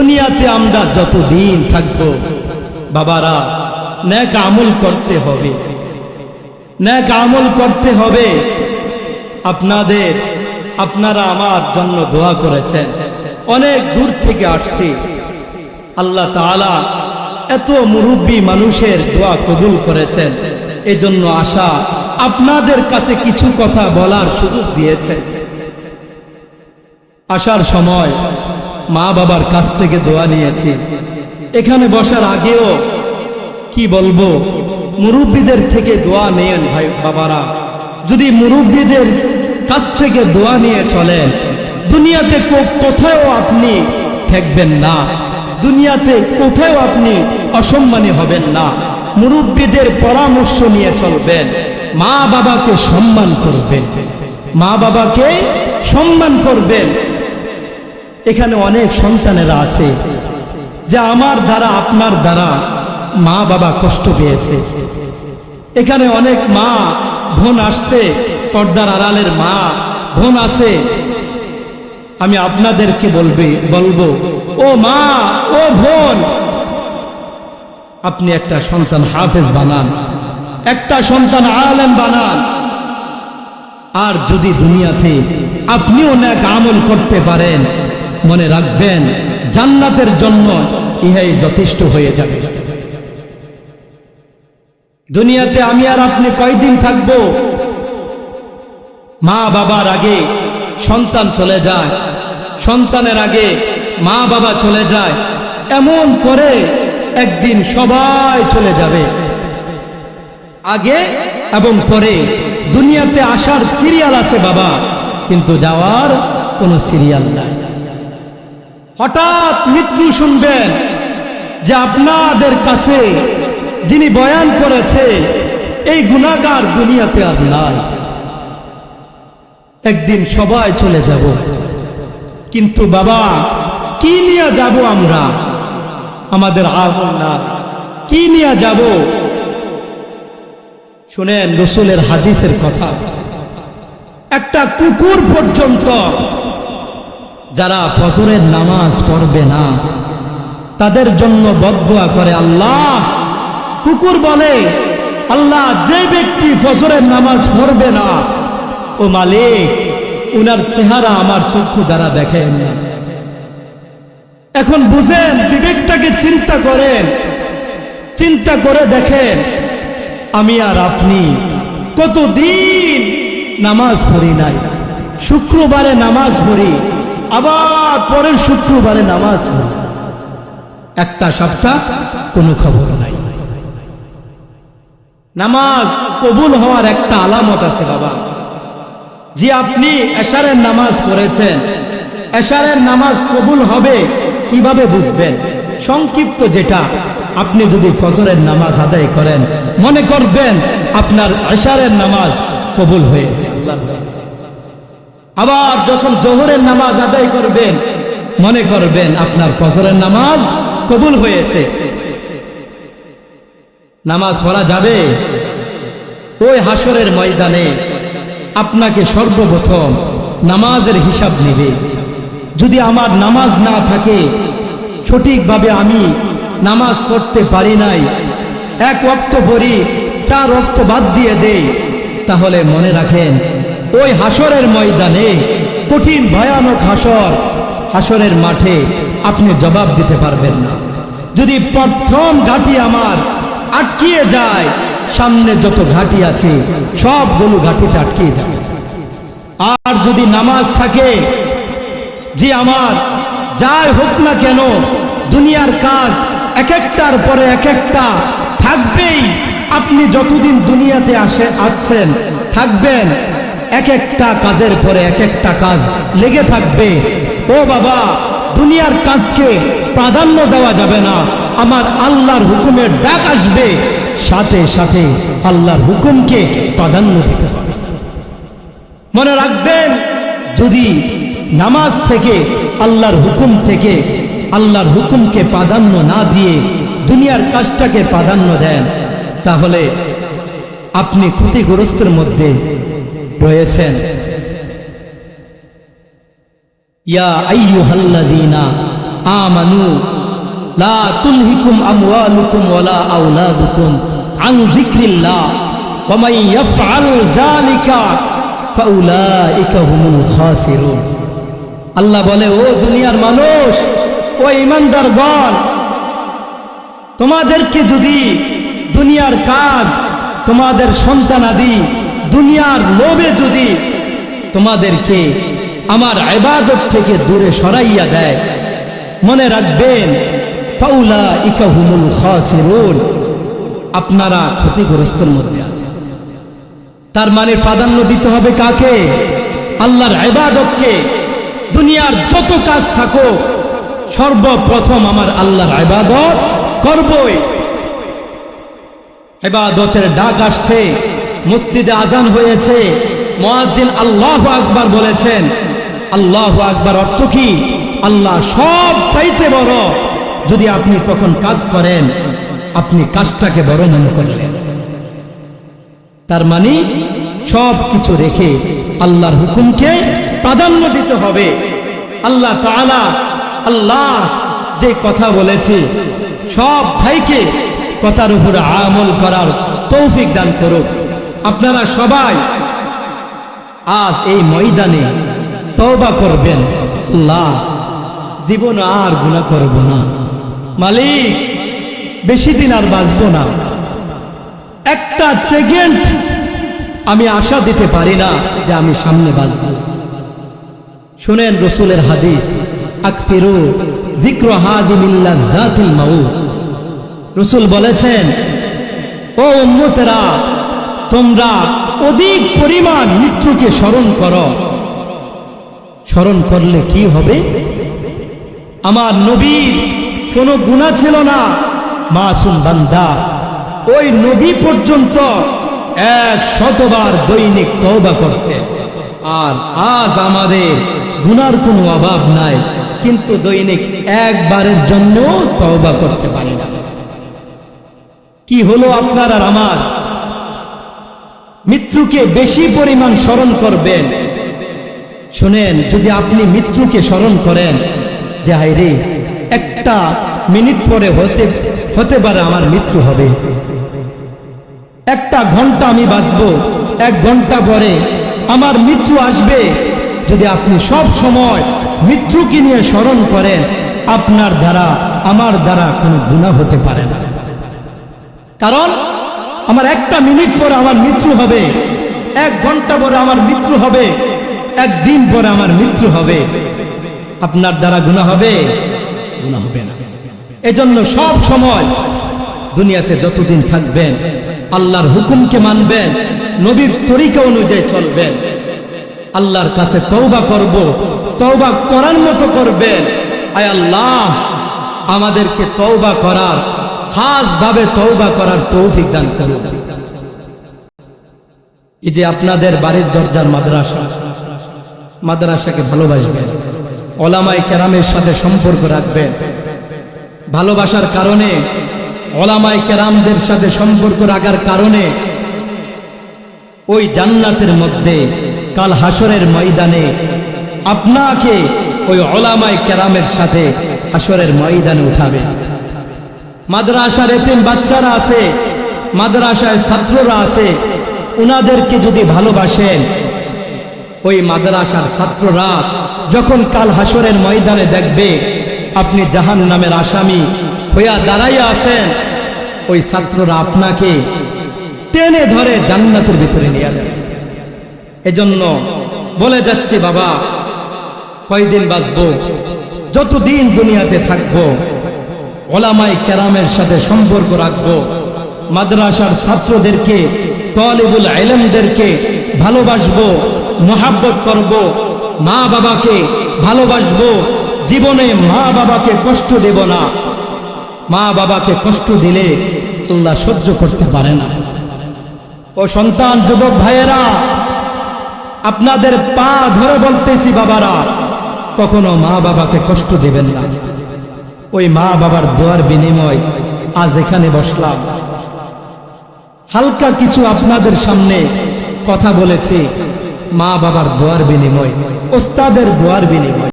দুনিয়াতে আমরা যতদিন থাকব বাবারা নেক আমল করতে হবে, নেক আমল করতে হবে। আপনারা আমার জন্য দোয়া করেছেন, অনেক দূর থেকে আসছি। আল্লাহ তাআলা এত মুরব্বী মানুষের দোয়া কবুল করেছেন, এজন্য আশা আপনাদের কাছে কিছু কথা বলার সুযোগ দিয়েছেন। আসার সময় মা বাবার কাছ থেকে দোয়া নিয়েছি। এখানে বসার আগেও কি বলবো, মুরব্বীদের থেকে দোয়া নেন ভাই বাবারা। যদি মুরব্বীদের কাছ থেকে দোয়া নিয়ে চলেন, দুনিয়াতে কোথাও আপনি ঠেকবেন না, দুনিয়াতে কোথাও আপনি অসম্মানী হবেন না। মুরব্বীদের পরামর্শ নিয়ে চলবেন, মা বাবাকে সম্মান করবেন, মা বাবাকে সম্মান করবেন। এখানে অনেক সন্তানেরা আছে যে আমার দ্বারা আপনার দ্বারা মা বাবা কষ্ট পেয়েছে। এখানে অনেক মা বোন আসছে, পর্দার আড়ালের মা বোন আছে। আমি আপনাদেরকে বলবো, ও মা, ও বোন, আপনি একটা সন্তান হাফেজ বানান, একটা সন্তান আলেম বানান। আর যদি দুনিয়াতে আপনিও নেক আমল করতে পারেন, মনে রাখবেন জান্নাতের জন্য ইহাই যথেষ্ট হয়ে যাবে। দুনিয়াতে আমি আর আপনি কয়দিন থাকবো? মা বাবার আগে সন্তান চলে যায়, সন্তানের আগে মা বাবা চলে যায়। এমন করে একদিন সবাই চলে যাবে। আগে এবং পরে দুনিয়াতে আসার সিরিয়াল আছে বাবা, কিন্তু যাওয়ার কোনো সিরিয়াল নাই। হঠাৎ মৃত্যু শুনবেন যে আপনাদের কাছে যিনি বয়ান করেছে এই গুনাহগার দুনিয়াতে আর নাই। একদিন সবাই চলে যাব, কিন্তু বাবা কি নিয়ে যাব আমরা? আমাদের আমল না, কি নিয়ে যাব? শুনেন রাসূলের হাদিসের কথা, একটা কুকুর পর্যন্ত যারা ফজরের নামাজ পড়বে না তাদের জন্য বদদুয়া করে আল্লাহ। কুকুর বলে, আল্লাহ যে ব্যক্তি ফজরের নামাজ পড়বে না, ও মালিক উনার চেহারা আমার চক্ষু দ্বারা দেখেন না। এখন বুঝেন, বিবেকটাকে চিন্তা করেন, চিন্তা করে দেখেন আমি আর আপনি কতদিন নামাজ পড়ি নাই। শুক্রবারে নামাজ পড়ি, আবার পরের শুক্রবারে নামাজ পড়ি, একটা সপ্তাহ কোনো খবর নাই। নামাজ কবুল হওয়ার একটা আলামত আছে বাবা, যে আপনি এশারের নামাজ পড়েছেন, এশারের নামাজ কবুল হবে কিভাবে বুঝবেন? সংক্ষিপ্ত যেটা, আপনি যদি ফজরের নামাজ আদায় করেন মনে করবেন আপনার এশারের নামাজ কবুল হয়েছে। আবার যখন জোহরের নামাজ আদায় করবেন মনে করবেন আপনার ফজরের নামাজ কবুল হয়েছে। নামাজ পড়া যাবে? ওই হাসরের ময়দানে আপনাকে সর্বপ্রথম নামাজের হিসাব নেবে। যদি আমার নামাজ না থাকে, সঠিকভাবে আমি নামাজ পড়তে পারি নাই, এক ওয়াক্ত পড়ি, 4 ওয়াক্ত বাদ দিয়ে দেই, তাহলে মনে রাখেন ওই হাসরের ময়দানে, কঠিন ভয়ানক হাসরের মাঠে আপনি জবাব দিতে পারবেন না। যদি প্রথম ঘাটি আমার আটকিয়ে যায়, সামনে যত ঘাটি আছে সবগুলো ঘাটিতে আটকিয়ে যাবে। আর যদি নামাজ থাকে, যে আমার যাই হোক না কেন দুনিয়ার কাজ এক একটার পরে এক একটা থাকবেই, আপনি যতদিন দুনিয়াতে আসছেন থাকবেন, এক একটা কাজের পরে এক একটা কাজ লেগে থাকবে। ও বাবা, দুনিয়ার কাজকে প্রাধান্য দেওয়া যাবে না, আমার আল্লাহর হুকুমের ডাক আসবে, সাথে সাথে আল্লাহর হুকুমকে প্রাধান্য দিতে হবে। মনে রাখবেন, যদি নামাজ থেকে, আল্লাহর হুকুম থেকে, আল্লাহর হুকুমকে প্রাধান্য না দিয়ে দুনিয়ার কাজটাকে প্রাধান্য দেন, তাহলে আপনি ক্ষতিগ্রস্তের মধ্যে রয়েছেন। ইয়া আইয়ুহাল্লাযীনা আমানু লা তুলহিকুম আমওয়ালুকুম ওয়ালা আওলাদুকুম আন যিকরিল্লাহ ওয়া মান ইয়াফআল যালিকা ফাউলাইকা হুমুল খাসিরুন। আল্লাহ বলে, ও দুনিয়ার মানুষ, ও ঈমানদারগণ, তোমাদেরকে যদি দুনিয়ার কাজ, তোমাদের সন্তানাদি দুনিয়ার লোভে যদি তোমাদেরকে আমার ইবাদত থেকে দূরে সরাইয়া দেয়, মনে রাখবেন ফাউলাইকা হুমুল খাসিরুন, আপনারা ক্ষতিগ্রস্তের মধ্যে আছেন। তার মানে প্রাধান্য দিতে হবে কাকে? আল্লাহর ইবাদতকে। দুনিয়ার যত কাজ থাকুক, সর্বপ্রথম আমার আল্লাহর ইবাদত করবই। ইবাদতের ডাক আসছে, মসজিদে আজান হয়েছে, মুয়াজ্জিন আল্লাহু আকবার বলেছেন। আল্লাহু আকবার অর্থ কি? আল্লাহ সব চাইতে বড়। যদি আপনি তখন কাজ করেন, আপনি কাজটাকে বড় মনে করলেন। তার মানে সব কিছু রেখে আল্লাহর হুকুমকে প্রাধান্য দিতে হবে। আল্লাহ তাআলা, আল্লাহ যে কথা বলেছে, সব ভাইকে কথার উপর আমল করার তৌফিক দান করুক। আপনারা সবাই আজ এই ময়দানে তওবা করবেন, আল্লাহ জীবন আর গুনাহ করব না, মালিক বেশি দিন আর বাঁচব না, একটা সেকেন্ড আমি আশা দিতে পারি না যে আমি সামনে বাঁচব। শুনেন রাসূলের হাদিস, আকসিরু যিকর হাদিমিল লাযাতিল মাউত। রাসূল বলেছেন, ও উম্মতেরা, তোমরা অধিক পরিমাণ মৃত্যুকে স্মরণ করো। স্মরণ করলে কি হবে? আমার নবীর কোনো গুনাহ ছিল না, মাসুম বান্দা, ওই নবী পর্যন্ত 100 বার দৈনিক তওবা করতেন। আর আজ আমাদের গুনার কোনো অভাব নাই, কিন্তু দৈনিক একবারের জন্য তওবা করতে পারি না। কি হলো আপনার আর আমার? মৃত্যুকে বেশি পরিমাণ স্মরণ করবেন। শুনেন, যদি আপনি মৃত্যুকে স্মরণ করেন যে হায় রে, একটা মিনিট পরে হতে পারে আমার মৃত্যু হবে, একটা ঘন্টা আমি বাঁচব, 1 ঘন্টা পরে আমার মৃত্যু আসবে। যদি আপনি সব সময় মৃত্যুকে নিয়ে স্মরণ করেন, আপনার দ্বারা আমার দ্বারা কোনো গুনাহ হতে পারে না। কারণ আমার একটা মিনিট পরে আমার মৃত্যু হবে, 1 ঘন্টা পরে আমার মৃত্যু হবে, 1 দিন পরে আমার মৃত্যু হবে। আপনার দ্বারা গুনাহ হবে? গুনাহ হবে না। এজন্য সব সময় দুনিয়াতে যতদিন থাকবেন আল্লাহর হুকুমকে মানবেন, নবীর তরিকা অনুযায়ী চলবেন, আল্লাহর কাছে তওবা করব, তওবা করার মতো করবেন। আয় আল্লাহ, আমাদেরকে তওবা করার, খাস ভাবে তওবা করার তৌফিক দান করুন। এই যে আপনাদের বাড়ির দরজার মাদ্রাসা, মাদ্রাসাকে ভালোবাসবেন, ওলামায়ে কেরামের সাথে সম্পর্ক রাখবেন। ভালোবাসার কারণে, ওলামায়ে কেরামদের সাথে সম্পর্ক রাখার কারণে ওই জান্নাতের মধ্যে কাল হাসরের ময়দানে আপনাকে ওই ওলামায়ে কেরামের সাথে হাসরের ময়দানে উঠাবে। মাদ্রাসার এতিম বাচ্চারা আছে, মাদ্রাসায় ছাত্ররা আছে, উনাদেরকে যদি ভালোবাসেন, ওই মাদ্রাসার ছাত্ররা যখন কাল হাসরের ময়দানে দেখবে আপনি জাহান্নামের আসামি হইয়া দাঁড়াইয়া আছেন, ওই ছাত্ররা আপনাকে টেনে ধরে জান্নাতের ভিতরে নিয়ে যাবে। এজন্য বলে যাচ্ছি, বাবা কয়দিন বাঁচবো, যতদিন দুনিয়াতে থাকবো ওলামায়ে কেরামের সাথে সম্পর্ক রাখবো, মাদ্রাসার ছাত্রদেরকে, তালিবুল ইলমদেরকে ভালোবাসবো, মহব্বত করব, মা বাবাকে ভালোবাসবো, জীবনে মা বাবাকে কষ্ট দেব না। মা বাবাকে কষ্ট দিলে আল্লাহ সহ্য করতে পারে না। ও সন্তান, যুবক ভাইয়েরা, আপনাদের পা ধরে বলতেছি, বাবারা কখনো মা বাবাকে কষ্ট দেবেন না। ওই মা বাবার দোয়ার বিনিময় আজ এখানে বসলাম, হালকা কিছু আপনাদের সামনে কথা বলেছি, মা বাবার দোয়ার বিনিময়, ওস্তাদের দোয়ার বিনিময়।